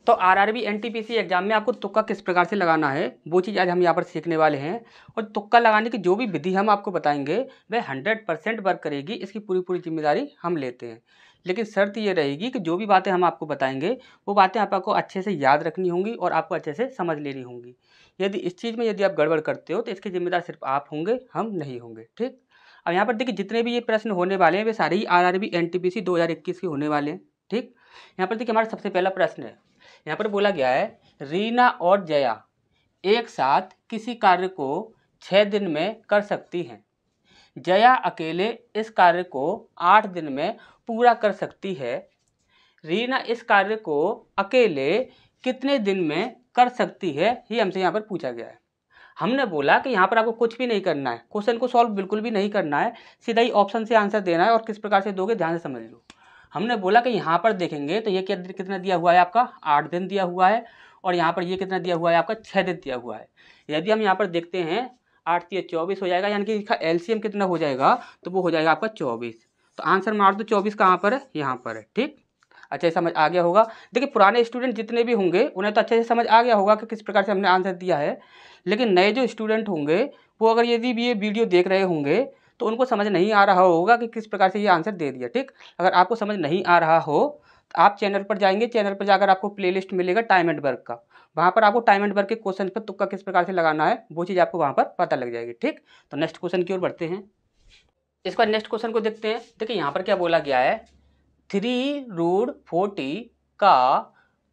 तो RRB NTPC exam में आपको तुक्का किस प्रकार से लगाना है वो चीज़ आज हम यहाँ पर सीखने वाले हैं। और तुक्का लगाने की जो भी विधि हम आपको बताएंगे वह 100% वर्क करेगी, इसकी पूरी पूरी जिम्मेदारी हम लेते हैं। लेकिन शर्त ये रहेगी कि जो भी बातें हम आपको बताएंगे वो बातें आपको अच्छे से याद रखनी होंगी और आपको अच्छे से समझ लेनी होंगी। यदि इस चीज़ में यदि आप गड़बड़ करते हो तो इसकी जिम्मेदार सिर्फ आप होंगे, हम नहीं होंगे। ठीक। अब यहाँ पर देखिए जितने भी ये प्रश्न होने वाले हैं वे सारे ही आरआरबी एनटीपीसी 2021 के होने वाले हैं। ठीक। यहाँ पर देखिए हमारा सबसे पहला प्रश्न है, यहाँ पर बोला गया है रीना और जया एक साथ किसी कार्य को 6 दिन में कर सकती हैं। जया अकेले इस कार्य को 8 दिन में पूरा कर सकती है। रीना इस कार्य को अकेले कितने दिन में कर सकती है, ये हमसे यहाँ पर पूछा गया है। हमने बोला कि यहाँ पर आपको कुछ भी नहीं करना है, क्वेश्चन को सॉल्व बिल्कुल भी नहीं करना है, सीधा ही ऑप्शन से आंसर देना है और किस प्रकार से दोगे ध्यान से समझ लो। हमने बोला कि यहाँ पर देखेंगे तो ये कितना दिया हुआ है आपका 8 दिन दिया हुआ है और यहाँ पर ये कितना दिया हुआ है आपका 6 दिन दिया हुआ है। यदि हम यहाँ पर देखते हैं 8 × 24 हो जाएगा, यानी कि इसका एलसीएम कितना हो जाएगा तो वो हो जाएगा आपका 24। तो आंसर मार दो 24 कहाँ पर है, यहाँ पर है। ठीक। अच्छे से समझ आ गया होगा। देखिए पुराने स्टूडेंट जितने भी होंगे उन्हें तो अच्छे से समझ आ गया होगा कि किस प्रकार से हमने आंसर दिया है, लेकिन नए जो स्टूडेंट होंगे वो अगर यदि भी ये वीडियो देख रहे होंगे तो उनको समझ नहीं आ रहा होगा कि किस प्रकार से ये आंसर दे दिया। ठीक। अगर आपको समझ नहीं आ रहा हो तो आप चैनल पर जाएंगे, चैनल पर जाकर आपको प्लेलिस्ट मिलेगा टाइम एंड वर्क का, वहाँ पर आपको टाइम एंड वर्क के क्वेश्चन पर तुक्का किस प्रकार से लगाना है वो चीज़ आपको वहाँ पर पता लग जाएगी। ठीक। तो नेक्स्ट क्वेश्चन की ओर बढ़ते हैं। इस बार नेक्स्ट क्वेश्चन को देखते हैं। देखिए यहाँ पर क्या बोला गया है, 3√40 का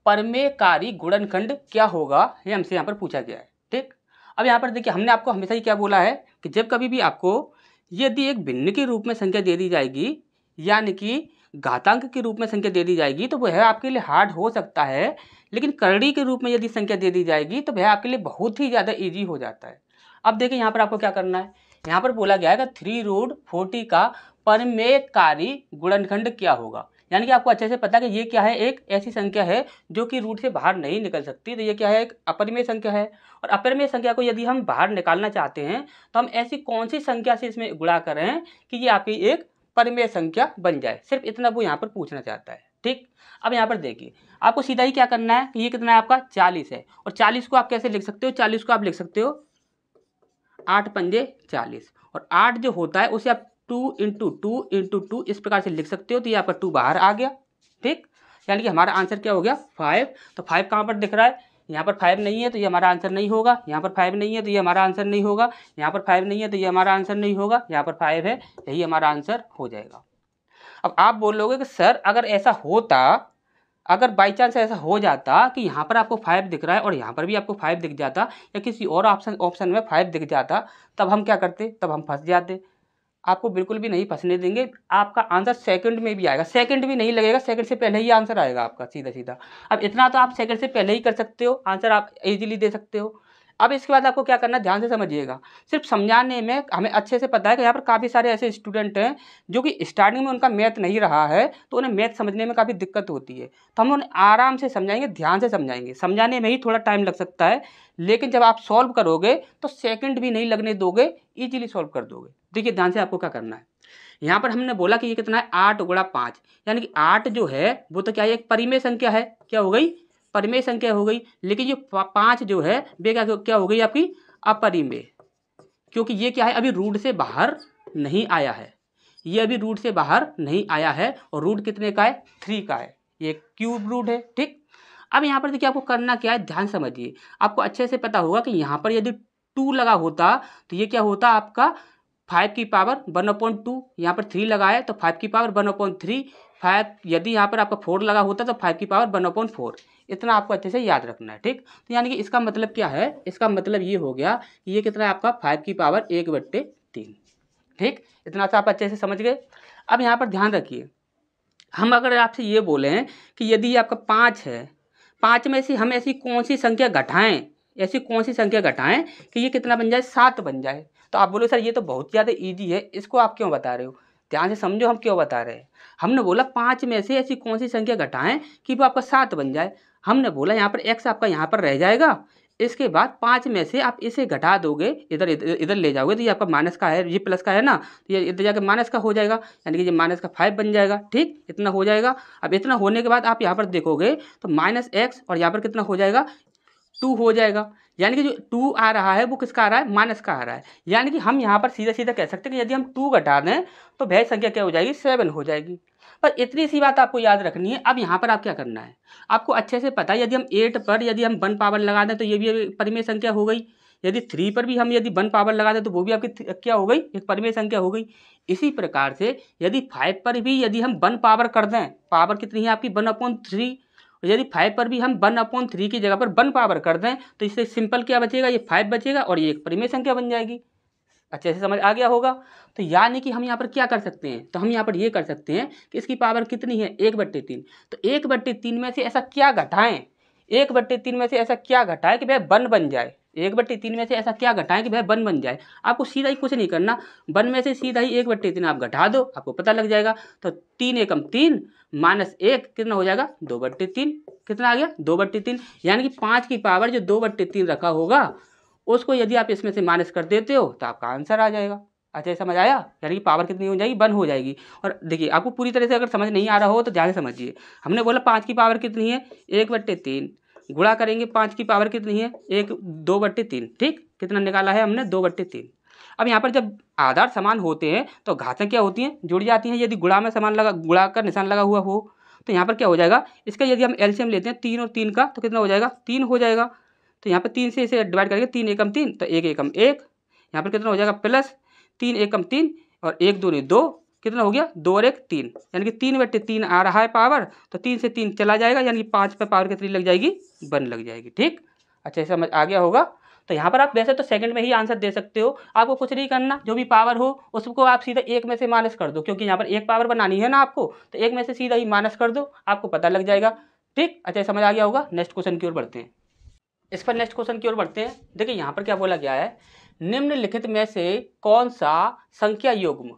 परमेयकारी गुणनखंड क्या होगा, ये हमसे यहाँ पर पूछा गया है। ठीक। अब यहाँ पर देखिए हमने आपको हमेशा ही क्या बोला है कि जब कभी भी आपको यदि एक भिन्न के रूप में संख्या दे दी जाएगी, यानी कि घातांक के रूप में संख्या दे दी जाएगी तो वह आपके लिए हार्ड हो सकता है, लेकिन करड़ी के रूप में यदि संख्या दे दी जाएगी तो वह आपके लिए बहुत ही ज़्यादा ईजी हो जाता है। अब देखिए यहाँ पर आपको क्या करना है, यहाँ पर बोला गया है कि 3√40 का परमेयकारी गुणनखंड क्या होगा, यानी कि आपको अच्छे से पता है कि ये क्या है, एक ऐसी संख्या है जो कि रूट से बाहर नहीं निकल सकती, तो ये क्या है, एक अपरिमेय संख्या है। और अपरिमेय संख्या को यदि हम बाहर निकालना चाहते हैं तो हम ऐसी कौन सी संख्या से इसमें गुणा करें कि ये आपकी एक परिमेय संख्या बन जाए, सिर्फ इतना वो यहाँ पर पूछना चाहता है। ठीक। अब यहाँ पर देखिए आपको सीधा ही क्या करना है कि ये कितना है आपका 40 है, और 40 को आप कैसे लिख सकते हो, 40 को आप लिख सकते हो 8 पंजे 40, और 8 जो होता है उसे आप 2 × 2 × 2 इस प्रकार से लिख सकते हो, तो ये आपका 2 बाहर आ गया। ठीक। यानी कि हमारा आंसर क्या हो गया 5। तो 5 कहाँ पर दिख रहा है, यहाँ पर 5 नहीं है तो ये हमारा आंसर नहीं होगा, यहाँ पर 5 नहीं है तो ये हमारा आंसर नहीं होगा, यहाँ पर 5 नहीं है तो ये हमारा आंसर नहीं होगा, यहाँ पर 5 है, यही हमारा आंसर हो जाएगा। अब आप बोलोगे कि सर अगर ऐसा होता, अगर बाई चांस ऐसा हो जाता कि यहाँ पर आपको 5 दिख रहा है और यहाँ पर भी आपको 5 दिख जाता, या किसी और ऑप्शन में 5 दिख जाता, तब हम क्या करते, तब हम फंस जाते। आपको बिल्कुल भी नहीं फंसने देंगे, आपका आंसर सेकंड में भी आएगा, सेकंड भी नहीं लगेगा, सेकंड से पहले ही आंसर आएगा आपका सीधा सीधा। अब इतना तो आप सेकंड से पहले ही कर सकते हो, आंसर आप इजीली दे सकते हो। अब इसके बाद आपको क्या करना है, ध्यान से समझिएगा। सिर्फ समझाने में हमें अच्छे से पता है कि यहाँ पर काफ़ी सारे ऐसे स्टूडेंट हैं जो कि स्टार्टिंग में उनका मैथ नहीं रहा है तो उन्हें मैथ समझने में काफ़ी दिक्कत होती है, तो हम उन्हें आराम से समझाएंगे, ध्यान से समझाएंगे। समझाने में ही थोड़ा टाइम लग सकता है, लेकिन जब आप सॉल्व करोगे तो सेकंड भी नहीं लगने दोगे, ईजिली सॉल्व कर दोगे। देखिए ध्यान से आपको क्या करना है, यहाँ पर हमने बोला कि ये कितना है 8 × 5, यानी कि 8 जो है वो तो क्या है, एक परिमेय संख्या है, क्या हो गई, परिमेय संख्या हो गई। लेकिन ये 5 जो है वे क्या हो गई आपकी अपरिमेय, क्योंकि ये क्या है अभी रूट से बाहर नहीं आया है, ये अभी रूट से बाहर नहीं आया है, और रूट कितने का है 3 का है, ये क्यूब रूट है। ठीक। अब यहाँ पर देखिए आपको करना क्या है, ध्यान समझिए। आपको अच्छे से पता होगा कि यहाँ पर यदि 2 लगा होता तो ये क्या होता आपका 5 की पावर 1/2, यहाँ पर 3 लगा है तो 5 की पावर 1/3, 5 यदि यहाँ पर आपका 4 लगा होता तो 5 की पावर 1/4, इतना आपको अच्छे से याद रखना है। ठीक। तो यानी कि इसका मतलब क्या है, इसका मतलब ये हो गया कि ये कितना है आपका 5 की पावर 1/3। ठीक। इतना सा आप अच्छे से समझ गए। अब यहाँ पर ध्यान रखिए, हम अगर आपसे ये बोलें कि यदि आपका 5 है, 5 में से हम ऐसी कौन सी संख्या घटाएं, ऐसी कौन सी संख्या घटाएं कि ये कितना बन जाए 7 बन जाए, तो आप बोलो सर ये तो बहुत ज़्यादा ईजी है, इसको आप क्यों बता रहे हो। ध्यान से समझो हम क्यों बता रहे हैं। हमने बोला 5 में से ऐसी कौन सी संख्या घटाएं कि वो आपका 7 बन जाए। हमने बोला यहाँ पर x आपका यहाँ पर रह जाएगा, इसके बाद 5 में से आप इसे घटा दोगे, इधर इधर ले जाओगे तो ये आपका माइनस का है, ये प्लस का है ना, तो ये इधर जाकर माइनस का हो जाएगा, यानी कि ये माइनस का 5 बन जाएगा। ठीक, इतना हो जाएगा। अब इतना होने के बाद आप यहाँ पर देखोगे तो -x और यहाँ पर कितना हो जाएगा 2 हो जाएगा, यानी कि जो 2 आ रहा है वो किसका आ रहा है, माइनस का आ रहा है। यानी कि हम यहाँ पर सीधा सीधा कह सकते हैं कि यदि हम 2 घटा दें तो भैया संख्या क्या हो जाएगी, 7 हो जाएगी। पर इतनी सी बात आपको याद रखनी है। अब यहाँ पर आप क्या करना है, आपको अच्छे से पता है यदि हम 8 पर यदि हम 1 पावर लगा दें तो ये भी परिमेय संख्या हो गई, यदि 3 पर भी हम यदि 1 पावर लगा दें तो वो भी आपकी क्या हो गई, एक परिमेय संख्या हो गई। इसी प्रकार से यदि 5 पर भी यदि हम 1 पावर कर दें, पावर कितनी है आपकी 1/3, यदि 5 पर भी हम 1/3 की जगह पर 1 पावर कर दें तो इससे सिंपल क्या बचेगा, ये 5 बचेगा और ये एक परिमेय संख्या बन जाएगी। अच्छे से समझ आ गया होगा। तो यानी कि हम यहाँ पर क्या कर सकते हैं, तो हम यहाँ पर ये कर सकते हैं कि इसकी पावर कितनी है 1/3, तो 1/3 में से ऐसा क्या घटाएं, 1/3 में से ऐसा क्या घटाएं कि भाई 1 बन जाए, 1/3 में से ऐसा क्या घटाएं कि भाई 1 बन जाए। आपको सीधा ही कुछ नहीं करना, 1 में से सीधा ही 1/3 आप घटा दो, आपको पता लग जाएगा। तो 3 एकम 3 -1 कितना हो जाएगा 2/3, कितना आ गया 2/3, यानी कि 5 की पावर जो 2/3 रखा होगा उसको यदि आप इसमें से माइनस कर देते हो तो आपका आंसर आ जाएगा। अच्छा समझ आया, यानी कि पावर कितनी हो जाएगी 1 हो जाएगी। और देखिए आपको पूरी तरह से अगर समझ नहीं आ रहा हो तो ध्यान से समझिए। हमने बोला 5 की पावर कितनी है 1/3, गुणा करेंगे 5 की पावर कितनी है 2/3, ठीक, कितना निकाला है हमने 2/3। अब यहाँ पर जब आधार समान होते हैं तो घातें क्या होती हैं, जुड़ जाती हैं। यदि गुणा में समान लगा, गुणा का निशान लगा हुआ हो तो यहाँ पर क्या हो जाएगा, इसका यदि हम एलसीएम लेते हैं 3 और 3 का तो कितना हो जाएगा 3 हो जाएगा। तो यहाँ पर 3 से इसे डिवाइड करेंगे, 3 एकम 3 तो 1 एकम 1, यहाँ पर कितना हो जाएगा प्लस 3 एकम 3 और 1 दूनी 2, कितना हो गया 2 और 1 3, यानी कि 3/3 आ रहा है पावर, तो 3 से 3 चला जाएगा, यानी कि 5 पे पावर कितनी लग जाएगी 1 लग जाएगी। ठीक, अच्छा समझ आ गया होगा। तो यहाँ पर आप वैसे तो सेकंड में ही आंसर दे सकते हो, आपको कुछ नहीं करना, जो भी पावर हो उसको आप सीधा 1 में से माइनस कर दो, क्योंकि यहाँ पर 1 पावर बनानी है ना आपको, तो 1 में से सीधा ही माइनस कर दो, आपको पता लग जाएगा। ठीक, अच्छा समझ आ गया होगा। नेक्स्ट क्वेश्चन की ओर बढ़ते हैं। इस पर नेक्स्ट क्वेश्चन की ओर बढ़ते हैं। देखिए यहाँ पर क्या बोला गया है, निम्नलिखित में से कौन सा संख्या युग्म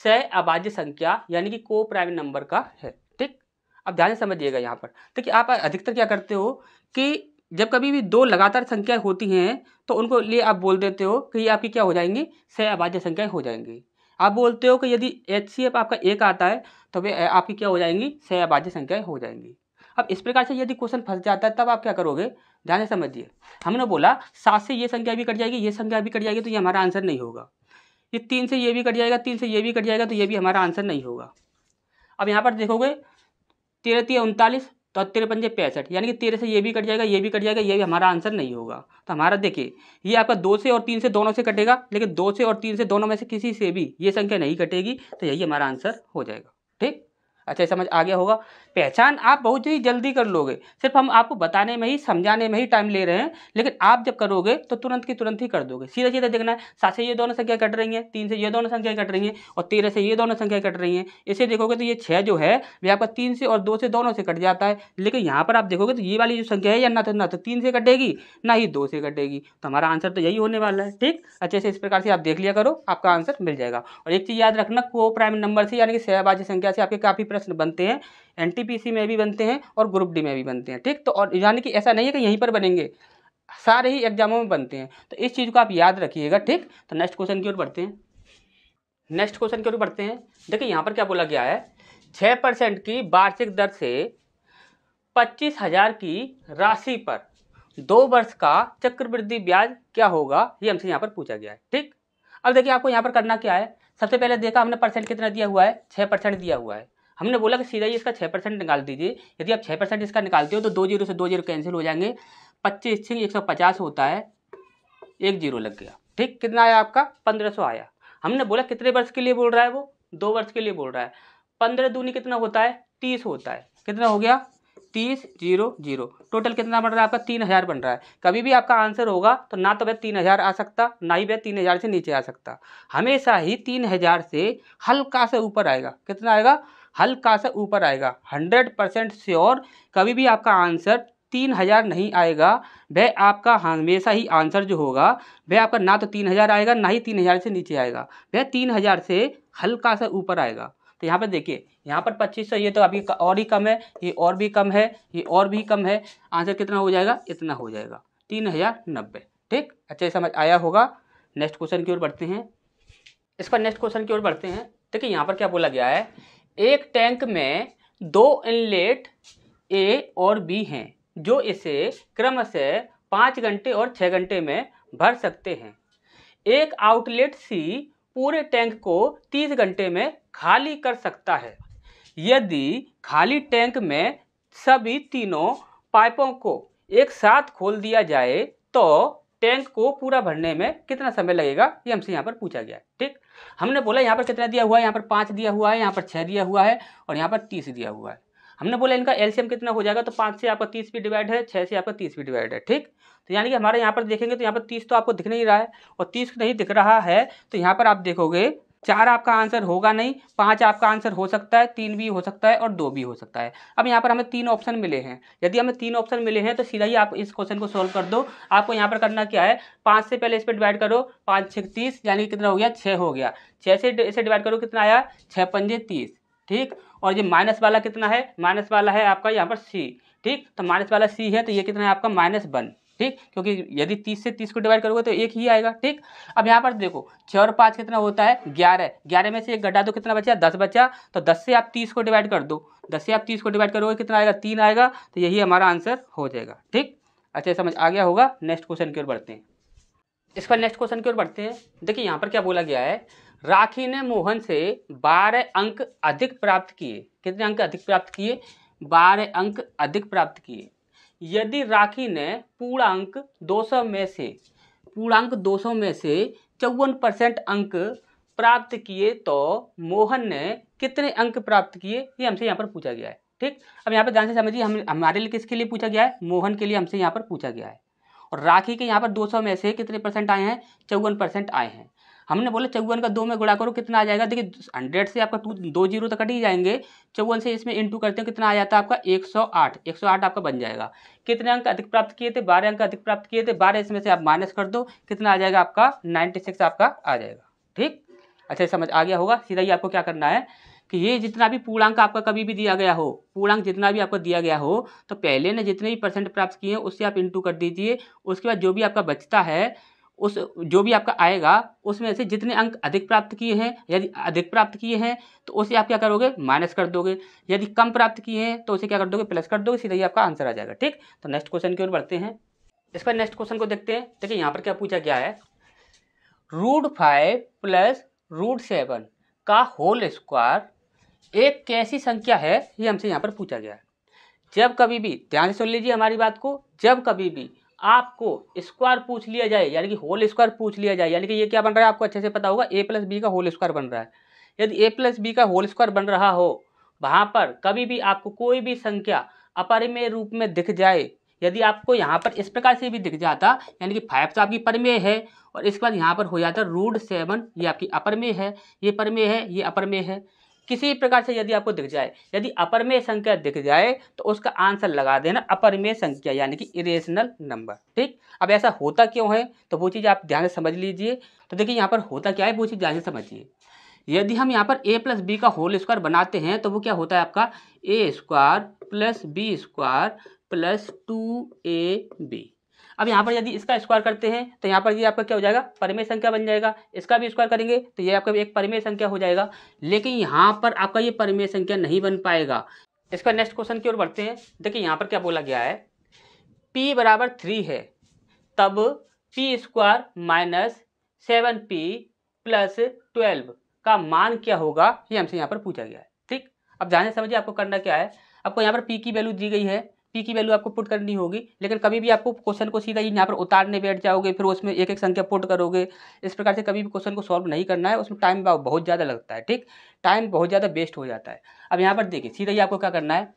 सह अभाज्य संख्या यानी कि को प्राइम नंबर का है। ठीक, अब ध्यान से समझिएगा। यहाँ पर देखिए आप अधिकतर क्या करते हो कि जब कभी भी 2 लगातार संख्याएं होती हैं तो उनको लिए आप बोल देते हो कि ये आपकी क्या हो जाएंगी, सह अभाज्य संख्याएं हो जाएंगी। आप बोलते हो कि यदि HCF आपका 1 आता है तो वे आपकी क्या हो जाएंगी, सह अभाज्य संख्याएं हो जाएंगी। अब इस प्रकार से यदि क्वेश्चन फंस जाता है तब आप क्या करोगे, ध्यान से समझिए। हमने बोला 7 से ये संख्या भी कट जाएगी, ये संख्या भी कट जाएगी, तो ये हमारा आंसर नहीं होगा। ये 3 से ये भी कट जाएगा, 3 से ये भी कट जाएगा, तो ये भी हमारा आंसर नहीं होगा। अब यहाँ पर देखोगे 13 3 39 तो 13 पंजे 65, यानी कि 13 से ये भी कट जाएगा, ये भी कट जाएगा, ये भी हमारा आंसर नहीं होगा। तो हमारा देखिए ये आपका 2 से और 3 से दोनों से कटेगा, लेकिन 2 से और 3 से दोनों में से किसी से भी ये संख्या नहीं कटेगी, तो यही हमारा आंसर हो जाएगा। ठीक, अच्छा समझ आ गया होगा। पहचान आप बहुत ही जल्दी कर लोगे, सिर्फ हम आपको बताने में ही समझाने में ही टाइम ले रहे हैं, लेकिन आप जब करोगे तो तुरंत की तुरंत ही कर दोगे। सीधा सीधा देखना है, 7 से ये दोनों संख्या कट रही हैं, 3 से ये दोनों संख्या कट रही हैं और 13 से ये दोनों संख्या कट रही हैं। इसे देखोगे तो ये 6 जो है वे आपका 3 से और 2 से दोनों से कट जाता है, लेकिन यहाँ पर आप देखोगे तो ये वाली जो संख्या है या ना तो 3 से कटेगी ना ही 2 से कटेगी, तो हमारा आंसर तो यही होने वाला है। ठीक, अच्छे से इस प्रकार से आप देख लिया करो, आपका आंसर मिल जाएगा। और एक चीज़ याद रखना, को प्राइम नंबर से यानी कि सहभाज्य संख्या से आपके काफ़ी प्रश्न बनते हैं, NTPC में भी बनते हैं और ग्रुप डी में भी बनते हैं। ठीक, तो और यानी कि ऐसा नहीं है कि यहीं पर बनेंगे, सारे ही एग्जामों में बनते हैं, तो इस चीज़ को आप याद रखिएगा। ठीक, तो नेक्स्ट क्वेश्चन की ओर बढ़ते हैं। नेक्स्ट क्वेश्चन की ओर बढ़ते हैं। देखिए यहाँ पर क्या बोला गया है, 6% की वार्षिक दर से 25,000 की राशि पर 2 वर्ष का चक्रवृद्धि ब्याज क्या होगा, ये हमसे यहाँ पर पूछा गया है। ठीक, अब देखिए आपको यहाँ पर करना क्या है, सबसे पहले देखा हमने परसेंट कितना दिया हुआ है, 6% दिया हुआ है। हमने बोला कि सीधा ही इसका 6% निकाल दीजिए। यदि आप 6% इसका निकालते हो तो 2 0 से 2 0 कैंसिल हो जाएंगे, 25 150 होता है, 1 0 लग गया। ठीक, कितना आया आपका 1500 आया। हमने बोला कितने वर्ष के लिए बोल रहा है, वो 2 वर्ष के लिए बोल रहा है। 15 दूनी कितना होता है 30 होता है, कितना हो गया 30 0 0, टोटल कितना बन रहा है आपका 3000 बन रहा है। कभी भी आपका आंसर होगा तो ना तो वह 3000 आ सकता, ना ही वह 3000 से नीचे आ सकता, हमेशा ही 3000 से हल्का से ऊपर आएगा। कितना आएगा, हल्का से ऊपर आएगा। 100% श्योर कभी भी आपका आंसर 3000 नहीं आएगा, वह आपका हमेशा ही आंसर जो होगा वह आपका ना तो 3000 आएगा ना ही 3000 से नीचे आएगा, वह 3000 से हल्का सा ऊपर आएगा। तो यहाँ पर देखिए, यहाँ पर 2500 ये तो अभी और ही कम है, ये और भी कम है, ये और भी कम है, आंसर कितना हो जाएगा, इतना हो जाएगा। 3090। ठीक, अच्छा समझ आया होगा। नेक्स्ट क्वेश्चन की ओर बढ़ते हैं। इसका नेक्स्ट क्वेश्चन की ओर बढ़ते हैं। देखिए यहाँ पर क्या बोला गया है, एक टैंक में 2 इनलेट ए और बी हैं जो इसे क्रमशः 5 घंटे और 6 घंटे में भर सकते हैं। एक आउटलेट सी पूरे टैंक को 30 घंटे में खाली कर सकता है। यदि खाली टैंक में सभी तीनों पाइपों को एक साथ खोल दिया जाए तो टैंक को पूरा भरने में कितना समय लगेगा, ये हमसे यहाँ पर पूछा गया है। ठीक, हमने बोला यहाँ पर कितना दिया हुआ है, यहाँ पर 5 दिया हुआ है, यहाँ पर 6 दिया हुआ है और यहाँ पर 30 दिया हुआ है। हमने बोला इनका एलसीएम कितना हो जाएगा, तो 5 से आपका 30 भी डिवाइड है, 6 से आपका 30 भी डिवाइड है। ठीक, तो यानी कि हमारे यहाँ पर देखेंगे तो यहाँ पर 30 तो आपको दिख नहीं रहा है और 30 नहीं दिख रहा है तो यहाँ पर आप देखोगे 4 आपका आंसर होगा नहीं, 5 आपका आंसर हो सकता है, 3 भी हो सकता है और 2 भी हो सकता है। अब यहाँ पर हमें 3 ऑप्शन मिले हैं। यदि हमें 3 ऑप्शन मिले हैं तो सीधा ही आप इस क्वेश्चन को सॉल्व कर दो। आपको यहाँ पर करना क्या है, 5 से पहले इस पर डिवाइड करो, 5 6 30 यानी कि कितना हो गया, 6 हो गया। 6 से इसे डिवाइड करो, कितना आया, 6 पंजे 30। ठीक, और ये माइनस वाला कितना है, माइनस वाला है आपका यहाँ पर सी। ठीक, तो माइनस वाला सी है तो ये कितना है आपका -1। ठीक, क्योंकि यदि 30 से 30 को डिवाइड करोगे तो 1 ही आएगा। ठीक, अब यहाँ पर देखो 6 और 5 कितना होता है, 11। 11 में से 1 घटा दो, कितना बचा, 10 बचा। तो 10 से आप 30 को डिवाइड कर दो, 10 से आप 30 को डिवाइड करोगे कितना आएगा, 3 आएगा। तो यही हमारा आंसर हो जाएगा। ठीक, अच्छा समझ आ गया होगा। नेक्स्ट क्वेश्चन की ओर बढ़ते हैं। इसका नेक्स्ट क्वेश्चन की ओर बढ़ते हैं। देखिए यहाँ पर क्या बोला गया है, राखी ने मोहन से 12 अंक अधिक प्राप्त किए। कितने अंक अधिक प्राप्त किए, 12 अंक अधिक प्राप्त किए। यदि राखी ने पूर्णांक 200 में से 54% अंक प्राप्त किए तो मोहन ने कितने अंक प्राप्त किए, ये हमसे यहाँ पर पूछा गया है। ठीक, अब यहाँ पर ध्यान से समझिए, हमारे लिए किसके लिए पूछा गया है, मोहन के लिए हमसे यहाँ पर पूछा गया है। और राखी के यहाँ पर 200 में से कितने परसेंट आए हैं, 54% आए हैं। हमने बोला 54 का 2 में गुणा करो, कितना आ जाएगा, देखिए 100 से आपका 2 जीरो तो कट ही जाएंगे। 54 से इसमें इंटू करते हैं, कितना आ जाता है आपका 108। 108 आपका बन जाएगा। कितने अंक अधिक प्राप्त किए थे, 12 अंक अधिक प्राप्त किए थे। 12 इसमें से आप माइनस कर दो, कितना आ जाएगा आपका 96 आपका आ जाएगा। ठीक, अच्छा समझ आ गया होगा। सीधा ही आपको क्या करना है कि ये जितना भी पूर्णांक आपका कभी भी दिया गया हो, पूर्णांक जितना भी आपको दिया गया हो, तो पहले ने जितने भी परसेंट प्राप्त किए हैं उससे आप इंटू कर दीजिए। उसके बाद जो भी आपका बचता है, उस जो भी आपका आएगा उसमें से जितने अंक अधिक प्राप्त किए हैं, यदि अधिक प्राप्त किए हैं तो उसे आप क्या करोगे, माइनस कर दोगे। यदि कम प्राप्त किए हैं तो उसे क्या कर दोगे, प्लस कर दोगे। सीधा ही आपका आंसर आ जाएगा। ठीक, तो नेक्स्ट क्वेश्चन की ओर बढ़ते हैं। इसका नेक्स्ट क्वेश्चन को देखते हैं। देखिए यहाँ पर क्या पूछा गया है, √5 + √7 का होल स्क्वायर एक कैसी संख्या है, ये हमसे यहाँ पर पूछा गया है। जब कभी भी, ध्यान से सुन लीजिए हमारी बात को, जब कभी भी आपको स्क्वायर पूछ लिया जाए, यानी कि होल स्क्वायर पूछ लिया जाए, यानी कि ये क्या बन रहा है आपको अच्छे से पता होगा, a + b का होल स्क्वायर बन रहा है। यदि a + b का होल स्क्वायर बन रहा हो, वहाँ पर कभी भी आपको कोई भी संख्या अपरिमेय रूप में दिख जाए, यदि आपको यहाँ पर इस प्रकार से भी दिख जाता, यानी कि 5 तो आपकी परिमेय है और इसके बाद यहाँ पर हो जाता √7, ये आपकी अपरिमेय है, ये परिमेय है, ये अपरिमेय है। किसी प्रकार से यदि आपको दिख जाए, यदि अपरिमेय संख्या दिख जाए तो उसका आंसर लगा देना अपरिमेय संख्या, यानी कि इरेशनल नंबर। ठीक, अब ऐसा होता क्यों है तो वो चीज़ आप ध्यान से समझ लीजिए। तो देखिए यहाँ पर होता क्या है, वो चीज़ ध्यान से समझिए। यदि हम यहाँ पर a + b का होल स्क्वायर बनाते हैं तो वो क्या होता है आपका a² + b² + 2ab। अब यहाँ पर यदि इसका स्क्वायर करते हैं तो यहाँ पर ये आपका क्या हो जाएगा, परिमेय संख्या बन जाएगा। इसका भी स्क्वायर करेंगे तो ये आपका एक परिमेय संख्या हो जाएगा। लेकिन यहाँ पर आपका ये परिमेय संख्या नहीं बन पाएगा। इसका नेक्स्ट क्वेश्चन की ओर बढ़ते हैं। देखिए यहाँ पर क्या बोला गया है, p = 3 है तब p² - 7p + 12 का मान क्या होगा, ये हमसे यहाँ पर पूछा गया है। ठीक, अब ध्यान से समझिए आपको करना क्या है। आपको यहाँ पर p की वैल्यू दी गई है, p की वैल्यू आपको पुट करनी होगी। लेकिन कभी भी आपको क्वेश्चन को सीधा ही यहाँ पर उतारने बैठ जाओगे, फिर उसमें एक एक संख्या पुट करोगे, इस प्रकार से कभी भी क्वेश्चन को सॉल्व नहीं करना है, उसमें टाइम बहुत ज़्यादा लगता है। ठीक, टाइम बहुत ज़्यादा वेस्ट हो जाता है। अब यहाँ पर देखिए सीधा ही आपको क्या करना है,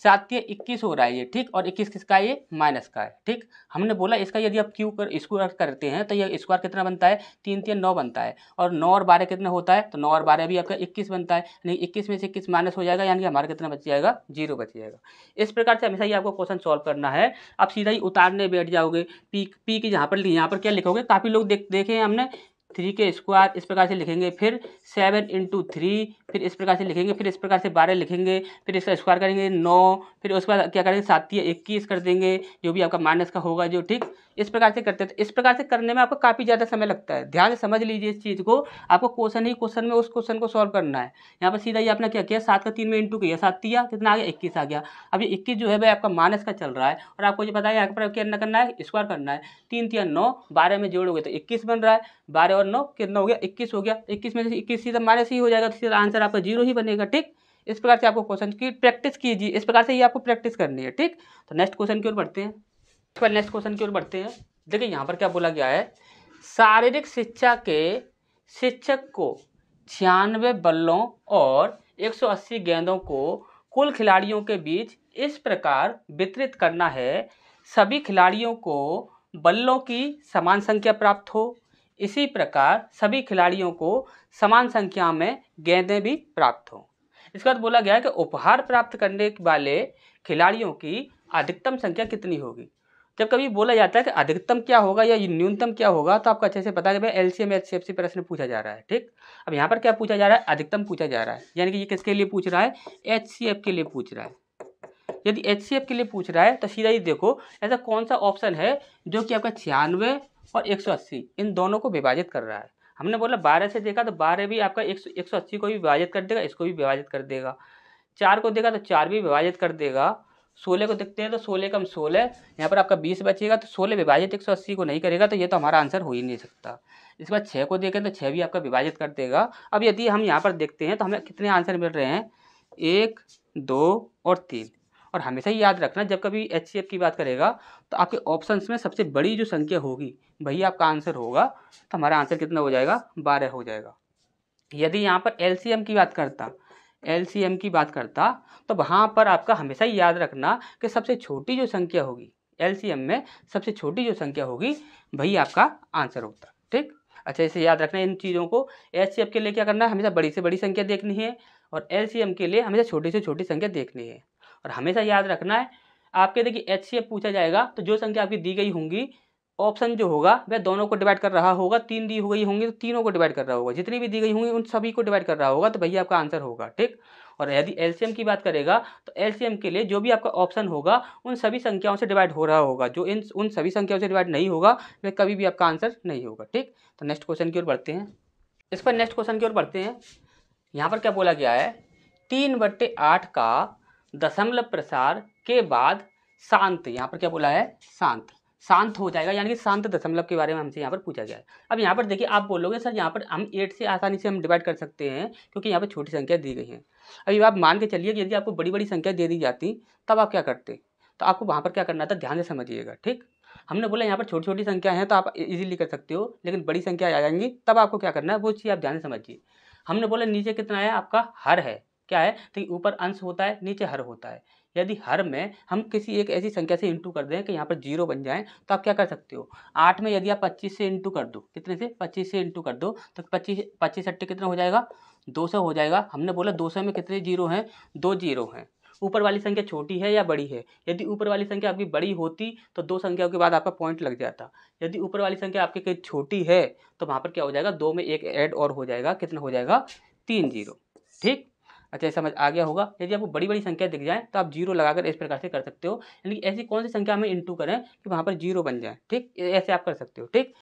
7 × 21 हो रहा है ये। ठीक, और 21 किसका है, ये माइनस का है। ठीक, हमने बोला इसका यदि आप स्क्वायर करते हैं तो ये स्क्वायर कितना बनता है, 3 × 3 = 9 बनता है। और 9 और 12 कितना होता है, तो 9 और 12 भी आपका 21 बनता है। यानी 21 में से 21 माइनस हो जाएगा, यानी कि हमारा कितना बच जाएगा, 0 बच जाएगा। इस प्रकार से हमेशा ही आपको क्वेश्चन सॉल्व करना है। आप सीधा ही उतारने बैठ जाओगे, पी की यहाँ पर क्या लिखोगे, काफ़ी लोग देखे हैं हमने, 3 के स्क्वायर इस प्रकार से लिखेंगे, फिर 7 × 3 फिर इस प्रकार से लिखेंगे, फिर इस प्रकार से 12 लिखेंगे, फिर इसका स्क्वायर करेंगे 9, फिर उसके बाद क्या करेंगे 7 या 21 कर देंगे, जो भी आपका माइनस का होगा जो, ठीक। इस प्रकार से करते हैं। तो इस प्रकार से करने में आपको काफ़ी ज़्यादा समय लगता है। ध्यान से समझ लीजिए इस चीज़ को। आपको क्वेश्चन में उस क्वेश्चन को सॉल्व करना है। यहाँ पर सीधा ही आपने क्या किया, 7 का 3 में इंटू किया, 7 तिया कितना आ गया 21 आ गया। अब ये 21 जो है भाई आपका माइनस का चल रहा है, और आपको ये पता है यहाँ पर क्या करना है, स्क्वायर करना है। 3 तिया 9, 12 में जोड़ोगे तो 21 बन रहा है, 12 और 9 कितना हो गया 21 हो गया। 21 में से 21 सीधा माइनस ही हो जाएगा, तो सीधा आंसर आपका 0 ही बनेगा, ठीक। इस प्रकार से आपको क्वेश्चन की प्रैक्टिस कीजिए, इस प्रकार से ही आपको प्रैक्टिस करनी है, ठीक। तो नेक्स्ट क्वेश्चन की ओर बढ़ते हैं। इस पर नेक्स्ट क्वेश्चन की ओर बढ़ते हैं। देखिए यहाँ पर क्या बोला गया है, शारीरिक शिक्षा के शिक्षक को 96 बल्लों और 180 गेंदों को कुल खिलाड़ियों के बीच इस प्रकार वितरित करना है, सभी खिलाड़ियों को बल्लों की समान संख्या प्राप्त हो, इसी प्रकार सभी खिलाड़ियों को समान संख्या में गेंदें भी प्राप्त हो। इसके बाद बोला गया है कि उपहार प्राप्त करने वाले खिलाड़ियों की अधिकतम संख्या कितनी होगी। जब कभी बोला जाता है कि अधिकतम क्या होगा या न्यूनतम क्या होगा, तो आपको अच्छे से पता है कि भाई एलसीएम एचसीएफ प्रश्न पूछा जा रहा है, ठीक। अब यहाँ पर क्या पूछा जा रहा है, अधिकतम पूछा जा रहा है, यानी कि ये किसके लिए पूछ रहा है, एचसीएफ के लिए पूछ रहा है। यदि एचसीएफ के लिए पूछ रहा है तो सीधा ही देखो ऐसा कौन सा ऑप्शन है जो कि आपका 96 और 180 इन दोनों को विभाजित कर रहा है। हमने बोला 12 से देखा तो 12 भी आपका 180 को भी विभाजित कर देगा, इसको भी विभाजित कर देगा। 4 को देखा तो 4 भी विभाजित कर देगा। 16 को देखते हैं तो 16 कम 16, यहाँ पर आपका 20 बचेगा, तो 16 विभाजित 180 को नहीं करेगा, तो ये तो हमारा आंसर हो ही नहीं सकता। इसके बाद 6 को देखें तो 6 भी आपका विभाजित कर देगा। अब यदि हम यहाँ पर देखते हैं तो हमें कितने आंसर मिल रहे हैं, 1, 2 और 3। और हमेशा ही याद रखना जब कभी एचसीएफ की बात करेगा तो आपके ऑप्शंस में सबसे बड़ी जो संख्या होगी वही आपका आंसर होगा। तो हमारा आंसर कितना हो जाएगा, 12 हो जाएगा। यदि यहाँ पर एलसीएम की बात करता तो वहाँ पर आपका हमेशा ही याद रखना कि सबसे छोटी जो संख्या होगी एलसीएम में, सबसे छोटी जो संख्या होगी वही आपका आंसर होता, ठीक। अच्छा, इसे याद रखना इन चीज़ों को। एचसीएफ के लिए क्या करना है, हमेशा बड़ी से बड़ी संख्या देखनी है, और एलसीएम के लिए हमेशा छोटी से छोटी संख्या देखनी है। और हमेशा याद रखना है आपके, देखिए एचसीएफ पूछा जाएगा तो जो संख्या आपकी दी गई होंगी, ऑप्शन जो होगा वह दोनों को डिवाइड कर रहा होगा। 3 दी गई होंगी तो तीनों को डिवाइड कर रहा होगा, जितनी भी दी गई होंगी उन सभी को डिवाइड कर रहा होगा, तो भैया आपका आंसर होगा, ठीक। और यदि एलसीएम की बात करेगा तो एलसीएम के लिए जो भी आपका ऑप्शन होगा उन सभी संख्याओं से डिवाइड हो रहा होगा, जो उन सभी संख्याओं से डिवाइड नहीं होगा वह कभी भी आपका आंसर नहीं होगा, ठीक। तो नेक्स्ट क्वेश्चन की ओर बढ़ते हैं। इस पर नेक्स्ट क्वेश्चन की ओर बढ़ते हैं। यहाँ पर क्या बोला गया है, 3/8 का दशमलव प्रसार के बाद शांत, यहाँ पर क्या बोला है, शांत हो जाएगा, यानी कि शांत दशमलव के बारे में हमसे यहाँ पर पूछा गया है। अब यहाँ पर देखिए आप बोलोगे सर यहाँ पर हम 8 से आसानी से हम डिवाइड कर सकते हैं क्योंकि यहाँ पर छोटी संख्या दी गई है। अभी आप मान के चलिए कि यदि आपको बड़ी बड़ी संख्या दे दी जाती तब आप क्या करते, तो आपको वहाँ पर क्या करना था, ध्यान से समझिएगा, ठीक। हमने बोला यहाँ पर छोटी छोटी संख्या है तो आप इजीली कर सकते हो, लेकिन बड़ी संख्या आ जाएंगी तब आपको क्या करना है, वो चीज़ आप ध्यान से समझिए। हमने बोला नीचे कितना है आपका हर है, क्या है, तो ऊपर अंश होता है नीचे हर होता है। यदि हर में हम किसी एक ऐसी संख्या से इंटू कर दें कि यहाँ पर 0 बन जाए तो आप क्या कर सकते हो, 8 में यदि आप 25 से इंटू कर दो, कितने से 25 से इंटू कर दो, तो 25 अट्टे कितना हो जाएगा, 200 हो जाएगा। हमने बोला 200 में कितने जीरो हैं, 2 जीरो हैं। ऊपर वाली संख्या छोटी है या बड़ी है, यदि ऊपर वाली संख्या आपकी बड़ी होती तो 2 संख्याओं के बाद आपका पॉइंट लग जाता। यदि ऊपर वाली संख्या आपकी कहीं छोटी है तो वहाँ पर क्या हो जाएगा, 2 में 1 ऐड और हो जाएगा, कितना हो जाएगा, 3 जीरो, ठीक। अच्छा, समझ आ गया होगा। यदि आपको बड़ी बड़ी संख्या दिख जाए तो आप 0 लगाकर इस प्रकार से कर सकते हो, यानी कि ऐसी कौन सी संख्या में इंटू करें कि वहाँ पर 0 बन जाए, ठीक, ऐसे आप कर सकते हो, ठीक।